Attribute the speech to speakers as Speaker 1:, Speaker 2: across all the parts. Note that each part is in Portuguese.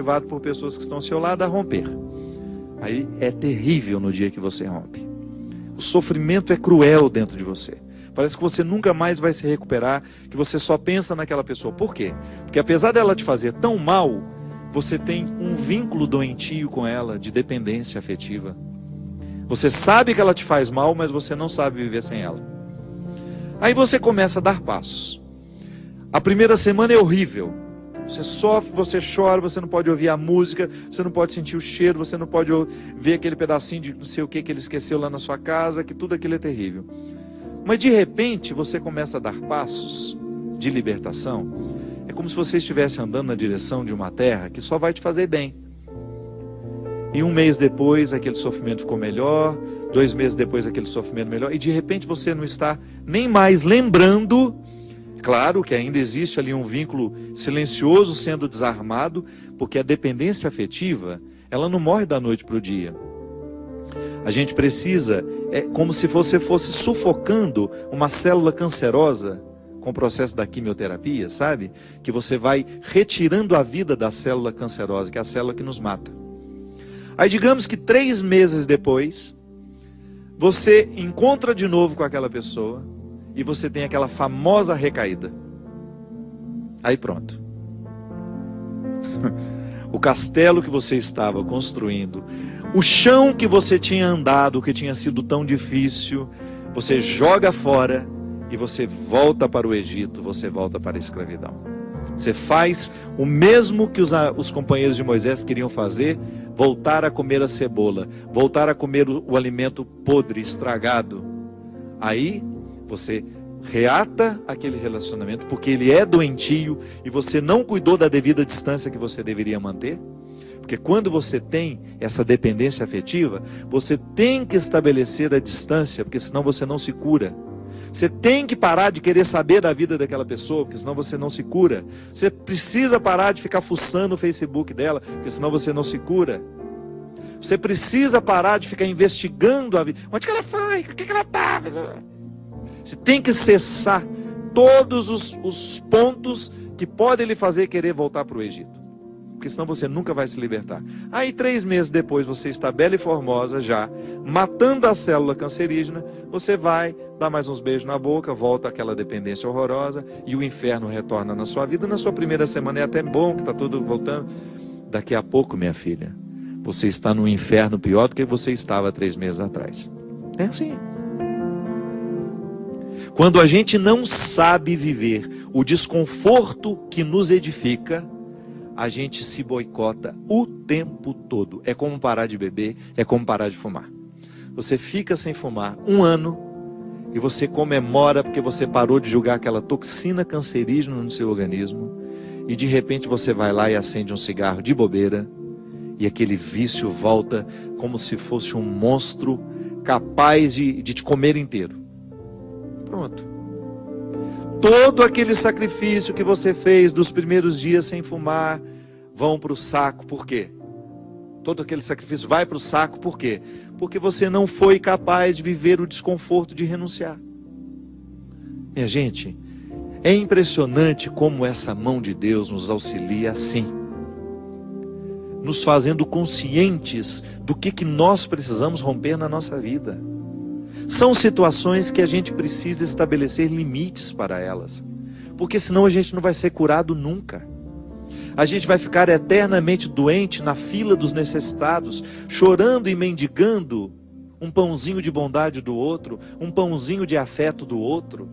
Speaker 1: levado por pessoas que estão ao seu lado a romper. Aí é terrível no dia que você rompe. O sofrimento é cruel dentro de você. Parece que você nunca mais vai se recuperar, que você só pensa naquela pessoa. Por quê? Porque apesar dela te fazer tão mal, você tem um vínculo doentio com ela, de dependência afetiva. Você sabe que ela te faz mal, mas você não sabe viver sem ela. Aí você começa a dar passos. A primeira semana é horrível. Você sofre, você chora, você não pode ouvir a música, você não pode sentir o cheiro, você não pode ver aquele pedacinho de não sei o que ele esqueceu lá na sua casa, que tudo aquilo é terrível. Mas de repente você começa a dar passos de libertação. É como se você estivesse andando na direção de uma terra que só vai te fazer bem. E um mês depois aquele sofrimento ficou melhor, 2 meses depois aquele sofrimento melhor, e de repente você não está nem mais lembrando. Claro que ainda existe ali um vínculo silencioso sendo desarmado, porque a dependência afetiva, ela não morre da noite para o dia. A gente precisa, é como se você fosse sufocando uma célula cancerosa com o processo da quimioterapia, sabe? Que você vai retirando a vida da célula cancerosa, que é a célula que nos mata. Aí digamos que 3 meses depois, você encontra de novo com aquela pessoa, e você tem aquela famosa recaída. Aí pronto. O castelo que você estava construindo, o chão que você tinha andado, que tinha sido tão difícil, você joga fora e você volta para o Egito, você volta para a escravidão. Você faz o mesmo que os companheiros de Moisés queriam fazer, voltar a comer a cebola, voltar a comer o alimento podre, estragado. Aí você reata aquele relacionamento, porque ele é doentio e você não cuidou da devida distância que você deveria manter. Porque quando você tem essa dependência afetiva, você tem que estabelecer a distância, porque senão você não se cura. Você tem que parar de querer saber da vida daquela pessoa, porque senão você não se cura. Você precisa parar de ficar fuçando o Facebook dela, porque senão você não se cura. Você precisa parar de ficar investigando a vida. Onde que ela foi? O que ela está? Você tem que cessar todos os pontos que podem lhe fazer querer voltar para o Egito. Porque senão você nunca vai se libertar. Aí 3 meses depois você está bela e formosa já, matando a célula cancerígena, você vai dar mais uns beijos na boca, volta àquela dependência horrorosa e o inferno retorna na sua vida. Na sua primeira semana é até bom que está tudo voltando. Daqui a pouco, minha filha, você está num inferno pior do que você estava 3 meses atrás. É assim. Quando a gente não sabe viver o desconforto que nos edifica, a gente se boicota o tempo todo. É como parar de beber, é como parar de fumar. Você fica sem fumar 1 ano e você comemora porque você parou de jogar aquela toxina cancerígena no seu organismo e de repente você vai lá e acende um cigarro de bobeira e aquele vício volta como se fosse um monstro capaz de te comer inteiro. Pronto. Todo aquele sacrifício que você fez dos primeiros dias sem fumar vão para o saco. Por quê? Todo aquele sacrifício vai para o saco. Por quê? Porque você não foi capaz de viver o desconforto de renunciar. Minha gente, é impressionante como essa mão de Deus nos auxilia assim, nos fazendo conscientes do que nós precisamos romper na nossa vida. São situações que a gente precisa estabelecer limites para elas, porque senão a gente não vai ser curado nunca. A gente vai ficar eternamente doente na fila dos necessitados, chorando e mendigando um pãozinho de bondade do outro, um pãozinho de afeto do outro.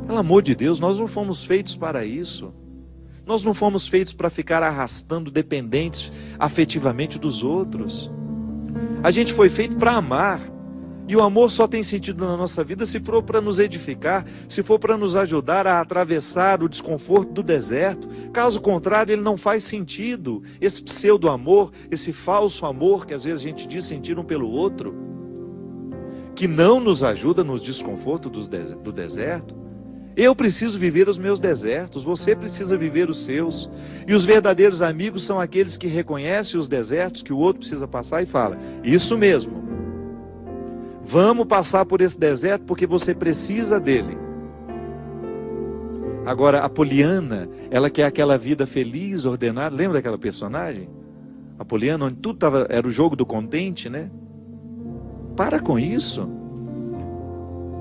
Speaker 1: Pelo amor de Deus, nós não fomos feitos para isso. Nós não fomos feitos para ficar arrastando dependentes afetivamente dos outros. A gente foi feito para amar. E o amor só tem sentido na nossa vida se for para nos edificar, se for para nos ajudar a atravessar o desconforto do deserto. Caso contrário, ele não faz sentido. Esse pseudo-amor, esse falso amor que às vezes a gente diz sentir um pelo outro, que não nos ajuda no desconforto do deserto. Eu preciso viver os meus desertos, você precisa viver os seus. E os verdadeiros amigos são aqueles que reconhecem os desertos que o outro precisa passar e fala: isso mesmo. Vamos passar por esse deserto porque você precisa dele. Agora, a Poliana, ela quer aquela vida feliz, ordenada. Lembra daquela personagem? A Poliana, onde tudo era o jogo do contente, né? Para com isso.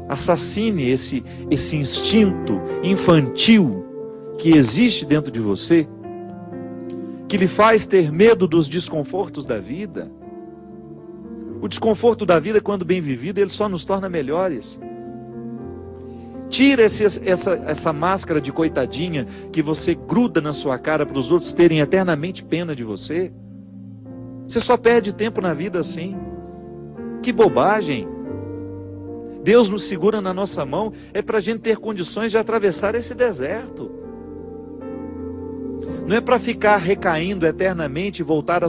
Speaker 1: Assassine esse instinto infantil que existe dentro de você, que lhe faz ter medo dos desconfortos da vida. O desconforto da vida, quando bem vivido, ele só nos torna melhores. Tira essa máscara de coitadinha que você gruda na sua cara para os outros terem eternamente pena de você. Você só perde tempo na vida assim. Que bobagem! Deus nos segura na nossa mão é para a gente ter condições de atravessar esse deserto. Não é para ficar recaindo eternamente e voltar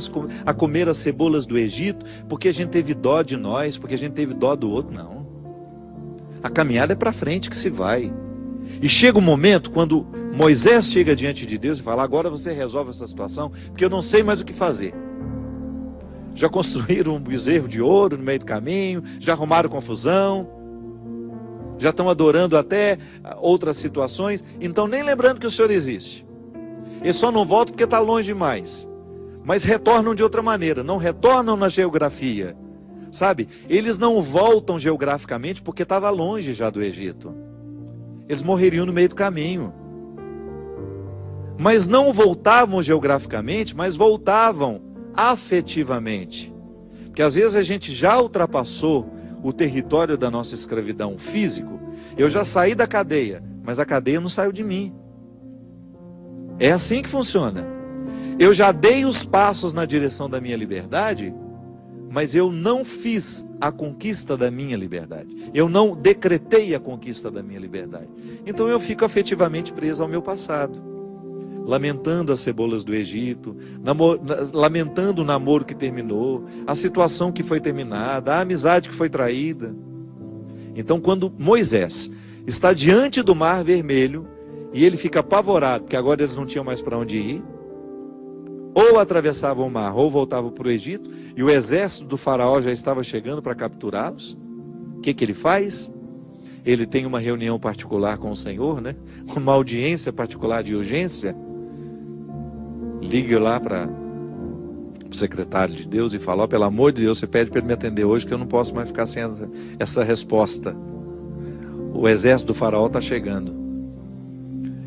Speaker 1: a comer as cebolas do Egito, porque a gente teve dó de nós, porque a gente teve dó do outro, não. A caminhada é para frente que se vai. E chega um momento quando Moisés chega diante de Deus e fala: agora você resolve essa situação, porque eu não sei mais o que fazer. Já construíram um bezerro de ouro no meio do caminho, já arrumaram confusão, já estão adorando até outras situações, então nem lembrando que o Senhor existe. Eles só não voltam porque está longe demais. Mas retornam de outra maneira, não retornam na geografia. Sabe? Eles não voltam geograficamente porque estava longe já do Egito. Eles morreriam no meio do caminho. Mas não voltavam geograficamente, mas voltavam afetivamente. Porque às vezes a gente já ultrapassou o território da nossa escravidão físico. Eu já saí da cadeia, mas a cadeia não saiu de mim. É assim que funciona. Eu já dei os passos na direção da minha liberdade, mas eu não fiz a conquista da minha liberdade. Eu não decretei a conquista da minha liberdade. Então eu fico afetivamente preso ao meu passado, lamentando as cebolas do Egito, lamentando o namoro que terminou, a situação que foi terminada, a amizade que foi traída. Então, quando Moisés está diante do Mar Vermelho, e ele fica apavorado, porque agora eles não tinham mais para onde ir, ou atravessavam o mar, ou voltavam para o Egito, e o exército do faraó já estava chegando para capturá-los. O que ele faz? Ele tem uma reunião particular com o Senhor, né? Uma audiência particular de urgência. Liga lá para o secretário de Deus e fala: pelo amor de Deus, você pede para ele me atender hoje, que eu não posso mais ficar sem essa resposta. O exército do faraó está chegando.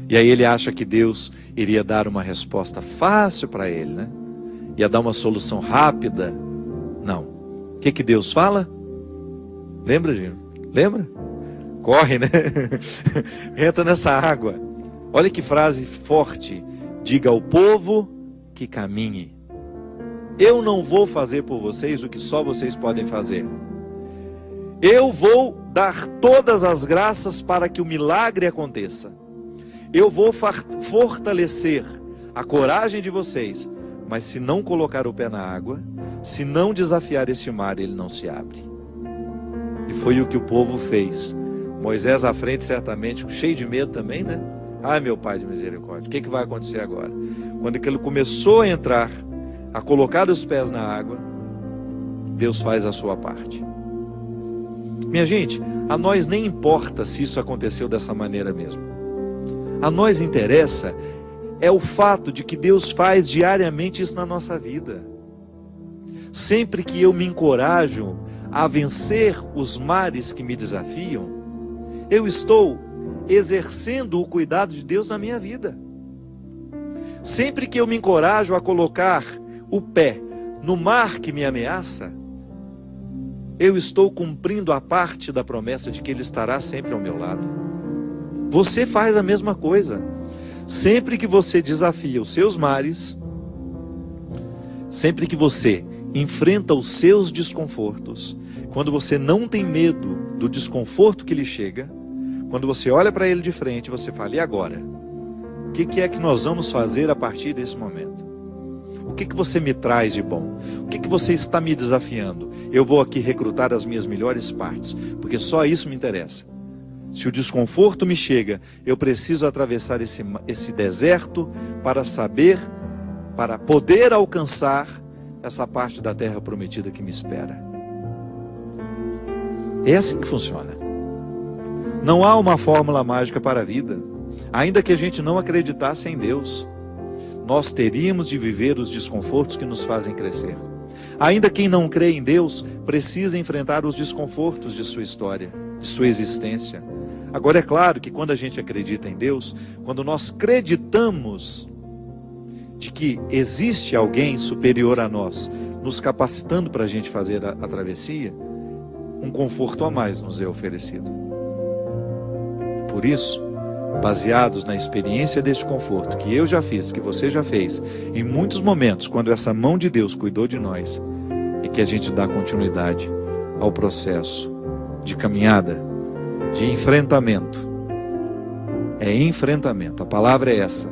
Speaker 1: E aí ele acha que Deus iria dar uma resposta fácil para ele, né? Ia dar uma solução rápida. Não. O que Deus fala? Lembra, gente? Lembra? Corre, né? Entra nessa água. Olha que frase forte. Diga ao povo que caminhe. Eu não vou fazer por vocês o que só vocês podem fazer. Eu vou dar todas as graças para que o milagre aconteça. Eu vou fortalecer a coragem de vocês, mas se não colocar o pé na água, se não desafiar este mar, ele não se abre. E foi o que o povo fez. Moisés à frente, certamente, cheio de medo também, né? Ai, meu Pai de misericórdia, o que vai acontecer agora? Quando ele começou a entrar, a colocar os pés na água, Deus faz a sua parte. Minha gente, a nós nem importa se isso aconteceu dessa maneira mesmo. A nós interessa é o fato de que Deus faz diariamente isso na nossa vida. Sempre que eu me encorajo a vencer os mares que me desafiam, eu estou exercendo o cuidado de Deus na minha vida. Sempre que eu me encorajo a colocar o pé no mar que me ameaça, eu estou cumprindo a parte da promessa de que Ele estará sempre ao meu lado. Você faz a mesma coisa. Sempre que você desafia os seus mares, sempre que você enfrenta os seus desconfortos, quando você não tem medo do desconforto que lhe chega, quando você olha para ele de frente, você fala: e agora? O que é que nós vamos fazer a partir desse momento? O que você me traz de bom? O que você está me desafiando? Eu vou aqui recrutar as minhas melhores partes, porque só isso me interessa. Se o desconforto me chega, eu preciso atravessar esse deserto para poder alcançar essa parte da terra prometida que me espera. É assim que funciona. Não há uma fórmula mágica para a vida. Ainda que a gente não acreditasse em Deus, nós teríamos de viver os desconfortos que nos fazem crescer. Ainda quem não crê em Deus precisa enfrentar os desconfortos de sua história, de sua existência. Agora é claro que quando a gente acredita em Deus, quando nós acreditamos de que existe alguém superior a nós, nos capacitando para a gente fazer a travessia, um conforto a mais nos é oferecido. Por isso, baseados na experiência deste conforto que eu já fiz, que você já fez, em muitos momentos, quando essa mão de Deus cuidou de nós, é que a gente dá continuidade ao processo de caminhada, de enfrentamento. É enfrentamento, a palavra é essa.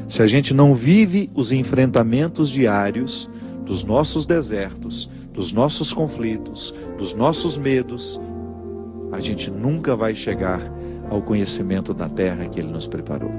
Speaker 1: Se a gente não vive os enfrentamentos diários dos nossos desertos, dos nossos conflitos, dos nossos medos, a gente nunca vai chegar ao conhecimento da terra que Ele nos preparou.